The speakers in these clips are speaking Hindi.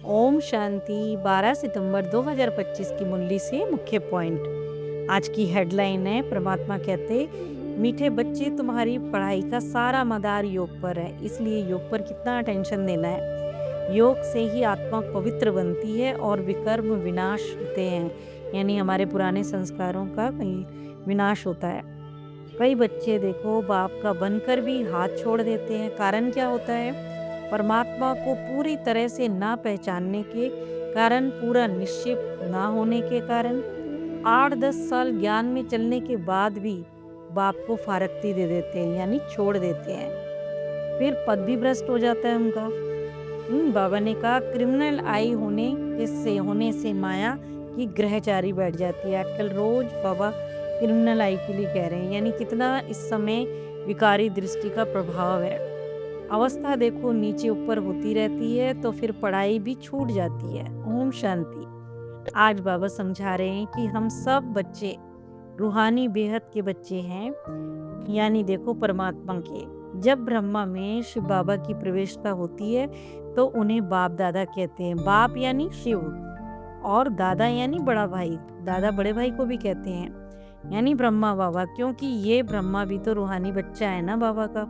ओम शांति। 12 सितंबर 2025 की मुरली से मुख्य पॉइंट। आज की हेडलाइन है, परमात्मा कहते, मीठे बच्चे, तुम्हारी पढ़ाई का सारा मदार योग पर है, इसलिए योग पर कितना अटेंशन देना है। योग से ही आत्मा पवित्र बनती है और विकर्म विनाश होते हैं, यानी हमारे पुराने संस्कारों का विनाश होता है। कई बच्चे देखो बाप का बनकर भी हाथ छोड़ देते हैं। कारण क्या होता है? परमात्मा को पूरी तरह से ना पहचानने के कारण, पूरा निश्चित ना होने के कारण, 8-10 साल ज्ञान में चलने के बाद भी बाप को फारकती दे देते हैं, यानी छोड़ देते हैं। फिर पद भी भ्रष्ट हो जाता है उनका। बाबा ने कहा, क्रिमिनल आई होने से माया की ग्रहचारी बैठ जाती है। आजकल रोज बाबा क्रिमिनल आई के लिए कह रहे हैं, यानी कितना इस समय विकारी दृष्टि का प्रभाव है। अवस्था देखो नीचे ऊपर होती रहती है, तो फिर पढ़ाई भी छूट जाती है। ओम शांति। आज बाबा समझा रहे हैं कि हम सब बच्चे रूहानी बेहद के बच्चे हैं, यानी देखो परमात्मा के। जब ब्रह्मा में शिव बाबा की प्रवेशता होती है तो उन्हें बाप दादा कहते हैं। बाप यानी शिव और दादा यानी बड़ा भाई। दादा बड़े भाई को भी कहते हैं, यानी ब्रह्मा बाबा, क्योंकि ये ब्रह्मा भी तो रूहानी बच्चा है ना बाबा का।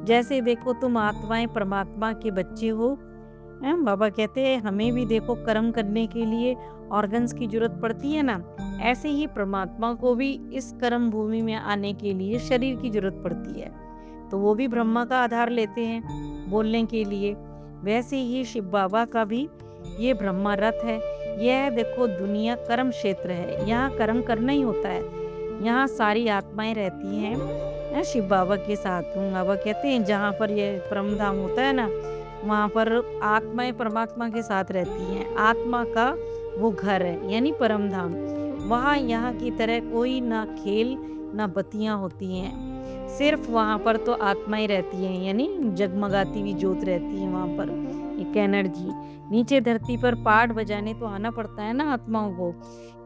जैसे देखो तुम आत्माएं परमात्मा के बच्चे हो, बाबा कहते हैं हमें भी देखो कर्म करने के लिए ऑर्गन्स की जरूरत पड़ती है ना, ऐसे ही परमात्मा को भी इस कर्म भूमि में आने के लिए शरीर की जरूरत पड़ती है। तो वो भी ब्रह्मा का आधार लेते हैं बोलने के लिए। वैसे ही शिव बाबा का भी ये ब्रह्मा रथ है। यह देखो दुनिया कर्म क्षेत्र है, यहाँ कर्म करना ही होता है। यहाँ सारी आत्माएं रहती हैं शिव बाबा के साथ। बाबा कहते हैं जहाँ पर ये परम धाम होता है ना, वहाँ पर आत्माएं परमात्मा के साथ रहती हैं। आत्मा का वो घर है, यानी परम धाम। वहाँ यहाँ की तरह कोई ना खेल ना बत्तियाँ होती हैं, सिर्फ वहाँ पर तो आत्माएं रहती हैं, यानी जगमगाती हुई ज्योत रहती है वहाँ पर, एक एनर्जी। नीचे धरती पर पाठ बजाने तो आना पड़ता है ना आत्माओं को।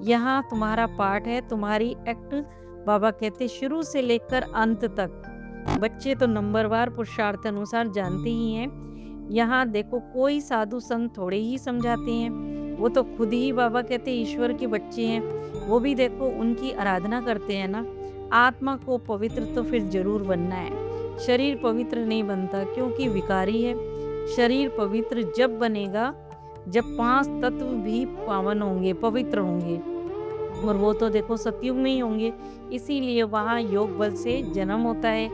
यहाँ तुम्हारा पाठ है, तुम्हारी एक्ट। बाबा कहते शुरू से लेकर अंत तक। बच्चे तो नंबरवार पुरुषार्थ अनुसार जानते ही हैं। यहाँ देखो कोई साधु संत थोड़े ही समझाते हैं, वो तो खुद ही बाबा कहते ईश्वर के बच्चे हैं। वो भी देखो उनकी आराधना करते हैं ना। आत्मा को पवित्र तो फिर जरूर बनना है। शरीर पवित्र नहीं बनता क्योंकि विकारी है। शरीर पवित्र जब बनेगा जब 5 तत्व भी पावन होंगे, पवित्र होंगे, और वो तो देखो सतयुग में ही होंगे। इसीलिए वहाँ योग बल से जन्म होता है।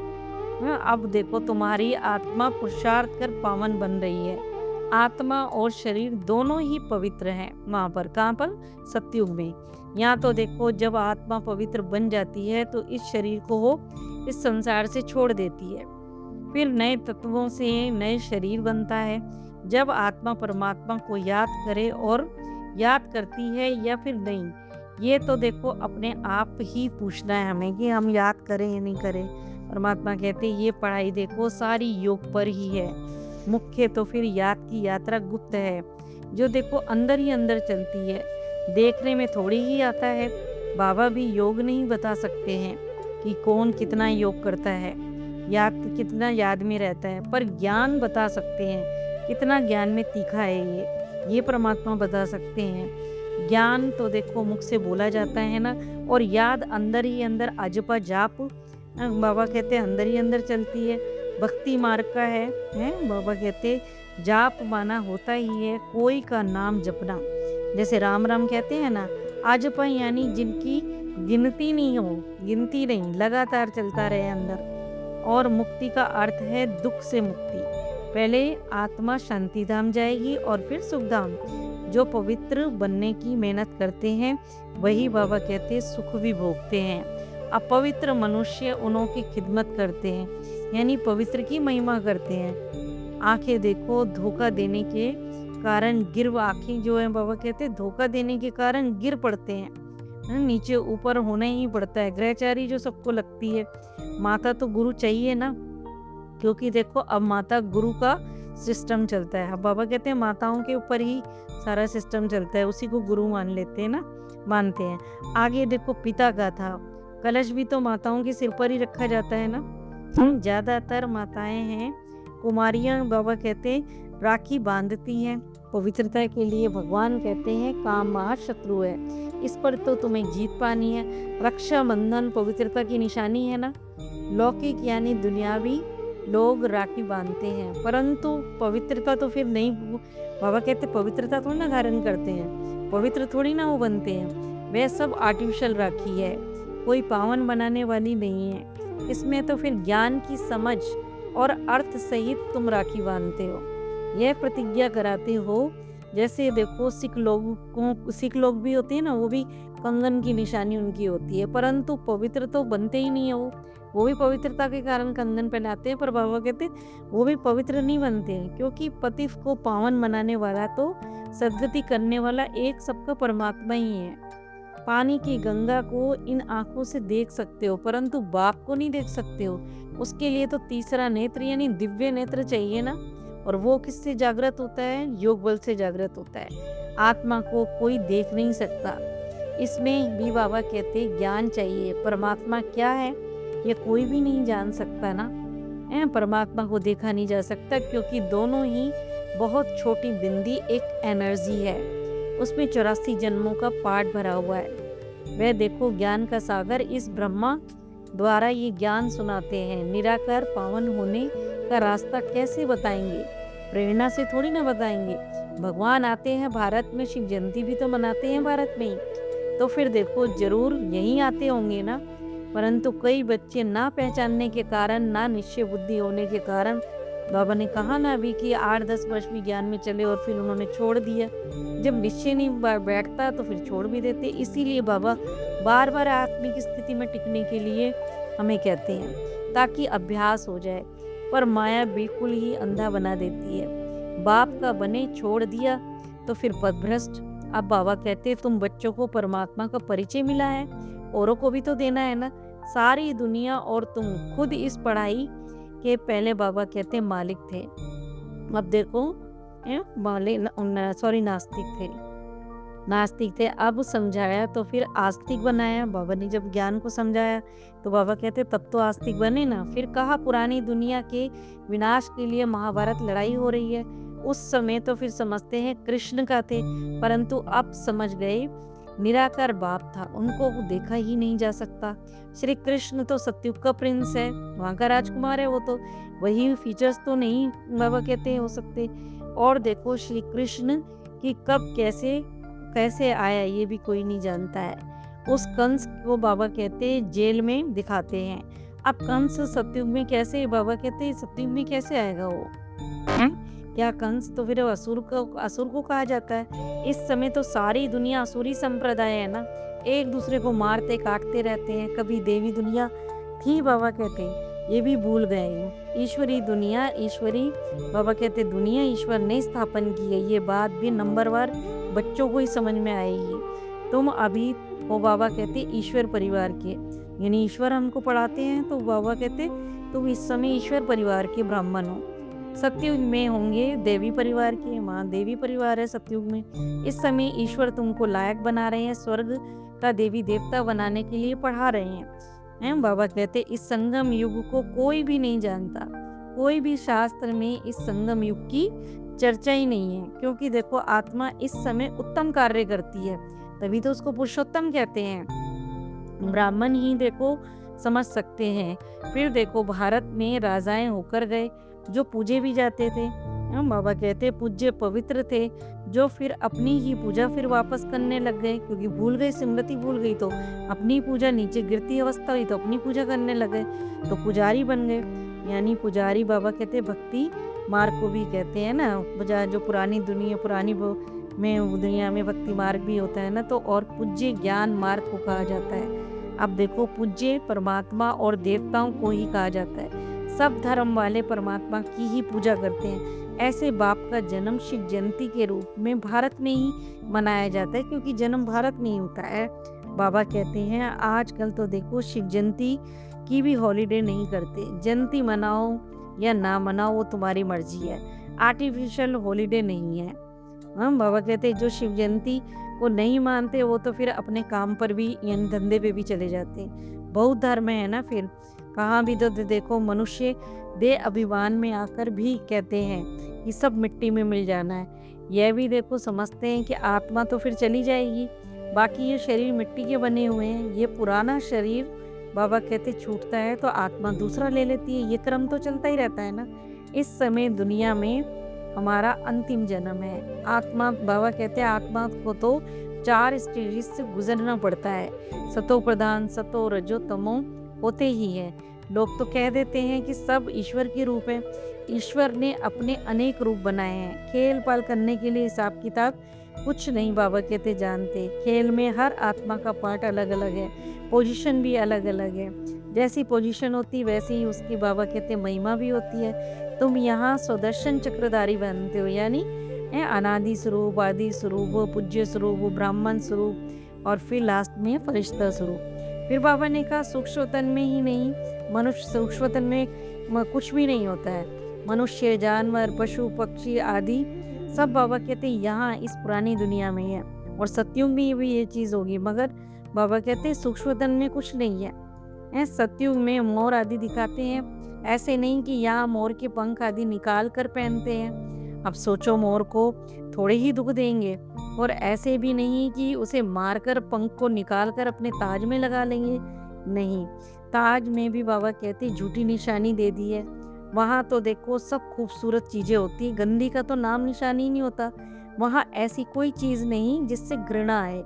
अब देखो तुम्हारी आत्मा पुरुषार्थ कर पावन बन रही है। आत्मा और शरीर दोनों ही पवित्र हैं वहाँ पर। कहाँ पर? सतयुग में। यहाँ तो देखो जब आत्मा पवित्र बन जाती है तो इस शरीर को वो इस संसार से छोड़ देती है। फिर नए तत्वों से नए शरीर बनता है। जब आत्मा परमात्मा को याद करे, और याद करती है या फिर नहीं, ये तो देखो अपने आप ही पूछना है हमें कि हम याद करें या नहीं करें। परमात्मा कहते ये पढ़ाई देखो सारी योग पर ही है। मुख्य तो फिर याद की यात्रा गुप्त है, जो देखो अंदर ही अंदर चलती है, देखने में थोड़ी ही आता है। बाबा भी योग नहीं बता सकते हैं कि कौन कितना योग करता है, याद कितना याद में रहता है, पर ज्ञान बता सकते हैं कितना ज्ञान में तीखा है ये परमात्मा बता सकते हैं। ज्ञान तो देखो मुख से बोला जाता है ना, और याद अंदर ही अंदर अजपा जाप, बाबा कहते हैं अंदर ही अंदर चलती है। भक्ति मार्ग का है बाबा कहते जाप माना होता ही है कोई का नाम जपना। जैसे राम राम कहते हैं ना, अजपा यानी जिनकी गिनती नहीं, लगातार चलता रहे अंदर। और मुक्ति का अर्थ है दुख से मुक्ति। पहले आत्मा शांति धाम जाएगी और फिर सुख धाम। जो पवित्र बनने की मेहनत करते हैं वही बाबा कहते सुख भी भोगते हैं। अपवित्र मनुष्य उन्हों की खिदमत करते हैं, यानी पवित्र की महिमा करते हैं। आंखें देखो धोखा देने के कारण आंखें जो है बाबा कहते धोखा देने के कारण गिर पड़ते हैं। नीचे ऊपर होना ही पड़ता है। ग्रहचारी जो सबको लगती है, माता तो गुरु चाहिए ना, क्योंकि देखो अब माता गुरु का सिस्टम चलता है। अब बाबा कहते हैं माताओं के ऊपर ही सारा सिस्टम चलता है, उसी को गुरु मान लेते हैं ना, मानते हैं। आगे देखो पिता का था, कलश भी तो माताओं के सिर पर ही रखा जाता है ना। ज्यादातर माताएं हैं कुमारियां, बाबा कहते राखी बांधती हैं। पवित्रता के लिए भगवान कहते हैं काम महाशत्रु है, इस पर तो तुम्हें जीत पानी है। रक्षाबंधन पवित्रता की निशानी है ना। लौकिक यानी दुनियावी लोग राखी बांधते हैं, परंतु पवित्रता तो फिर नहीं। बाबा कहते पवित्रता थोड़ी ना धारण करते हैं, पवित्र थोड़ी ना वो बनते हैं। वह सब आर्टिफिशियल राखी है, कोई पावन बनाने वाली नहीं है। इसमें तो फिर ज्ञान की समझ और अर्थ सहित तुम राखी बांधते हो, यह प्रतिज्ञा कराते हो। जैसे देखो सिख लोग भी होते हैं ना, वो भी कंगन की निशानी उनकी होती है, परंतु पवित्र तो बनते ही नहीं है। वो भी पवित्रता के कारण कंगन पहनाते हैं, पर बाबा कहते हैं वो भी पवित्र नहीं बनते हैं, क्योंकि पति को पावन बनाने वाला तो सद्गति करने वाला एक सबका परमात्मा ही है। पानी की गंगा को इन आंखों से देख सकते हो, परंतु बाप को नहीं देख सकते हो। उसके लिए तो तीसरा नेत्र यानी दिव्य नेत्र चाहिए ना, और वो किससे जागृत होता है? योग बल से जागृत होता है। आत्मा को कोई देख नहीं सकता। इसमें भी बाबा कहते ज्ञान चाहिए। परमात्मा क्या है ये कोई भी नहीं जान सकता ना। परमात्मा को देखा नहीं जा सकता, क्योंकि दोनों ही बहुत छोटी बिंदी एक एनर्जी है, उसमें 84 जन्मों का पाठ भरा हुआ है। वह देखो ज्ञान का सागर इस ब्रह्मा द्वारा ये ज्ञान सुनाते हैं। निराकार पावन होने का रास्ता कैसे बताएंगे? प्रेरणा से थोड़ी ना बताएंगे। भगवान आते हैं भारत में, शिव जयंती भी तो मनाते हैं भारत में ही, तो फिर देखो जरूर यहीं आते होंगे ना। परंतु कई बच्चे ना पहचानने के कारण, ना निश्चय बुद्धि होने के कारण, बाबा ने कहा ना अभी कि 8-10 वर्ष भी ज्ञान में चले और फिर उन्होंने छोड़ दिया। जब निश्चय नहीं बैठता तो फिर छोड़ भी देते। इसीलिए बाबा बार बार आत्मिक स्थिति में टिकने के लिए हमें कहते हैं, ताकि अभ्यास हो जाए। पर माया बिल्कुल ही अंधा बना देती है। बाप का बने छोड़ दिया तो फिर पथभ्रष्ट। अब बाबा कहते तुम बच्चों को परमात्मा का परिचय मिला है, औरों को भी तो देना है ना। सारी दुनिया और तुम खुद इस पढ़ाई के पहले बाबा कहते मालिक थे। अब देखो नास्तिक थे, अब समझाया तो फिर आस्तिक बनाया। बाबा ने जब ज्ञान को समझाया तो बाबा कहते तब तो आस्तिक बने ना। फिर कहा पुरानी दुनिया के विनाश के लिए महाभारत लड़ाई हो रही है। उस समय तो फिर समझते हैं कृष्ण का थे, परंतु अब समझ गए निराकार बाप था, उनको देखा ही नहीं जा सकता। श्री कृष्ण तो सतयुग का प्रिंस है, वहाँ का राजकुमार है, वो तो वही फीचर्स तो नहीं बाबा कहते हैं हो सकते। और देखो श्री कृष्ण की कब कैसे आया ये भी कोई नहीं जानता है। उस कंस को बाबा कहते जेल में दिखाते हैं। अब कंस सतयुग में कैसे, बाबा कहते हैं सतयुग में कैसे आएगा वो? क्या कंस तो फिर असुर को कहा जाता है। इस समय तो सारी दुनिया असुरी संप्रदाय है ना, एक दूसरे को मारते काटते रहते हैं। कभी देवी दुनिया थी, बाबा कहते ये भी भूल गए। ईश्वरी दुनिया, ईश्वरी बाबा कहते दुनिया ईश्वर ने स्थापन की है। ये बात भी नंबरवार बच्चों को ही समझ में आएगी। तुम अभी हो बाबा कहते ईश्वर परिवार के, यानी ईश्वर हमको पढ़ाते हैं, तो बाबा कहते तुम इस समय ईश्वर परिवार के ब्राह्मण हो। सतयुग में होंगे देवी परिवार के, माँ देवी परिवार है सतयुग में। इस समय ईश्वर तुमको लायक बना रहे हैं, स्वर्ग का देवी देवता बनाने के लिए पढ़ा रहे हैं। बाबा कहते इस संगम युग को कोई भी नहीं जानता, कोई भी शास्त्र में इस संगम युग की चर्चा ही नहीं है, क्योंकि देखो आत्मा इस समय उत्तम कार्य करती है, तभी तो उसको पुरुषोत्तम कहते हैं। ब्राह्मण ही देखो समझ सकते हैं। फिर देखो भारत में राजाएं होकर गए जो पूजे भी जाते थे। बाबा कहते पूज्य पवित्र थे, जो फिर अपनी ही पूजा फिर वापस करने लग गए, क्योंकि भूल गए, स्मृति भूल गई, तो अपनी पूजा नीचे गिरती अवस्था हुई तो अपनी पूजा करने लग गए, तो पुजारी बन गए। यानी पुजारी बाबा कहते भक्ति मार्ग को भी कहते हैं ना, जो पुरानी दुनिया में भक्ति मार्ग भी होता है ना, तो और पूज्य ज्ञान मार्ग को कहा जाता है। अब देखो पूज्य परमात्मा और देवताओं को ही कहा जाता है। सब धर्म वाले परमात्मा की ही पूजा करते हैं। ऐसे बाप का जन्म शिव जयंती के रूप में भारत में ही मनाया जाता है, क्योंकि जन्म भारत में ही होता है। बाबा कहते हैं आजकल तो देखो शिव जयंती की भी हॉलीडे नहीं करते। जयंती मनाओ या ना मनाओ वो तुम्हारी मर्जी है, आर्टिफिशियल हॉलीडे नहीं है। बाबा कहते हैं जो शिव जयंती को नहीं मानते वो तो फिर अपने काम पर भी यानी धंधे पे भी चले जाते हैं। बौद्ध धर्म है ना, फिर कहाँ भी तो देखो मनुष्य देह अभिमान में आकर भी कहते हैं कि सब मिट्टी में मिल जाना है। यह भी देखो समझते हैं कि आत्मा तो फिर चली जाएगी, बाकी ये शरीर मिट्टी के बने हुए हैं, ये पुराना शरीर बाबा कहते छूटता है तो आत्मा दूसरा ले लेती है। ये क्रम तो चलता ही रहता है ना। इस समय दुनिया में हमारा अंतिम जन्म है। आत्मा बाबा कहते हैं आत्मा को तो 4 स्टेजेस से गुजरना पड़ता है। सतो प्रधान, सतो, रजो, तमो होते ही है। लोग तो कह देते हैं कि सब ईश्वर के रूप है। ईश्वर ने अपने अनेक रूप बनाए हैं। खेल पाल करने के लिए हिसाब किताब कुछ नहीं बाबा कहते जानते। खेल में हर आत्मा का पार्ट अलग अलग है, पोजीशन भी अलग अलग है। जैसी पोजीशन होती वैसे ही उसकी बाबा कहते महिमा भी होती है। तुम यहाँ सुदर्शन चक्रधारी बनते हो, यानी अनादि स्वरूप, आदि स्वरूप, पूज्य स्वरूप, ब्राह्मण स्वरूप और फिर लास्ट में फरिश्ता स्वरूप। फिर बाबा ने कहा सूक्ष्म तन में ही नहीं, मनुष्य सूक्ष्म तन में कुछ भी नहीं होता है। मनुष्य, जानवर, पशु, पक्षी आदि सब बाबा कहते हैं यहाँ इस पुरानी दुनिया में है और सत्युग में भी ये चीज़ होगी, मगर बाबा कहते हैं सूक्ष्म तन में कुछ नहीं है। सत्युग में मोर आदि दिखाते हैं, ऐसे नहीं कि यहाँ मोर के पंख आदि निकाल कर पहनते हैं। अब सोचो मोर को थोड़े ही दुख देंगे, और ऐसे भी नहीं कि उसे मारकर पंख को निकाल कर अपने ताज में लगा लेंगे। नहीं, ताज में भी बाबा कहते झूठी निशानी दे दी है। वहाँ तो देखो सब खूबसूरत चीज़ें होती, गंदी का तो नाम निशान ही नहीं होता। वहाँ ऐसी कोई चीज़ नहीं जिससे घृणा आए।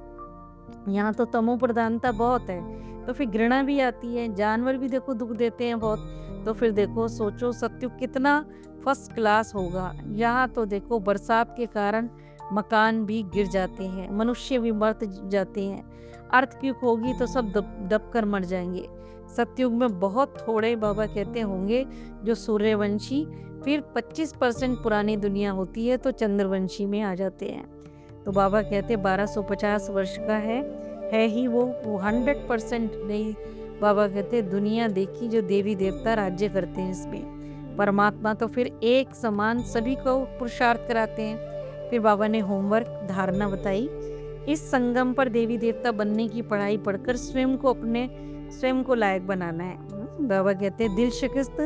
यहाँ तो तमो प्रधानता बहुत है, तो फिर घृणा भी आती है। जानवर भी देखो दुख देते हैं बहुत, तो फिर देखो सोचो सत्युग कितना फर्स्ट क्लास होगा। यहाँ तो देखो बरसात के कारण मकान भी गिर जाते हैं, मनुष्य भी मर जाते हैं। अर्थक्वेक होगी तो सब दब कर मर जाएंगे। सतयुग में बहुत थोड़े बाबा कहते होंगे जो सूर्यवंशी, फिर 25% पुरानी दुनिया होती है तो चंद्रवंशी में आ जाते हैं। तो बाबा कहते 1250 वर्ष का है ही वो 100% नहीं। बाबा कहते दुनिया देखी जो देवी देवता राज्य करते हैं इसमें। परमात्मा तो फिर एक समान सभी को पुरुषार्थ कराते हैं। फिर बाबा ने होमवर्क धारणा बताई, इस संगम पर देवी देवता बनने की पढ़ाई पढ़कर स्वयं को लायक बनाना है। बाबा कहते हैं दिल शिकस्त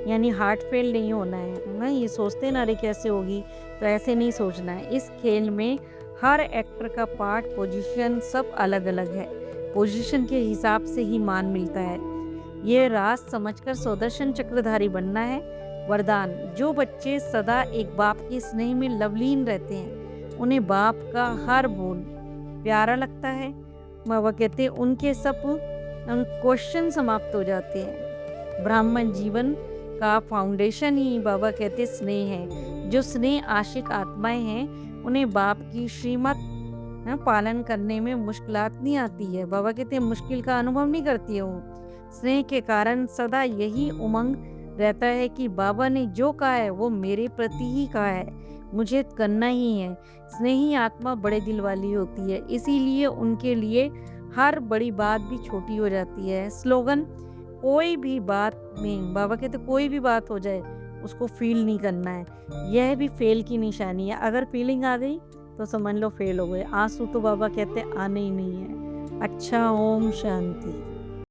यानी हार्ट फेल नहीं होना है ना। ये सोचते ना अरे कैसे होगी, तो ऐसे नहीं सोचना है। इस खेल में हर एक्टर का पार्ट, पोजीशन सब अलग अलग है। पोजीशन के हिसाब से ही मान मिलता है। ये राज समझकर सुदर्शन चक्रधारी बनना है। वरदान, जो बच्चे सदा एक बाप के स्नेह में लवलीन रहते हैं, उन्हें बाप का हर बोल प्यारा लगता है। बाबा कहते हैं उनके सब क्वेश्चन समाप्त हो जाते हैं। ब्राह्मण जीवन का फाउंडेशन ही बाबा कहते स्नेह है। जो स्नेह आशिक आत्माएं हैं उन्हें बाप की श्रीमत पालन करने में मुश्किलात नहीं आती है। बाबा कहते हैं मुश्किल का अनुभव नहीं करती है वो। स्नेह के कारण सदा यही उमंग रहता है कि बाबा ने जो कहा है वो मेरे प्रति ही कहा है, मुझे करना ही है। स्नेही आत्मा बड़े दिल वाली होती है, इसीलिए उनके लिए हर बड़ी बात भी छोटी हो जाती है। स्लोगन, कोई भी बात में बाबा कहते कोई भी बात हो जाए उसको फील नहीं करना है। यह भी फेल की निशानी है। अगर फीलिंग आ गई तो समझ लो फेल हो गए। आंसू तो बाबा कहते आने ही नहीं है। अच्छा, ओम शांति।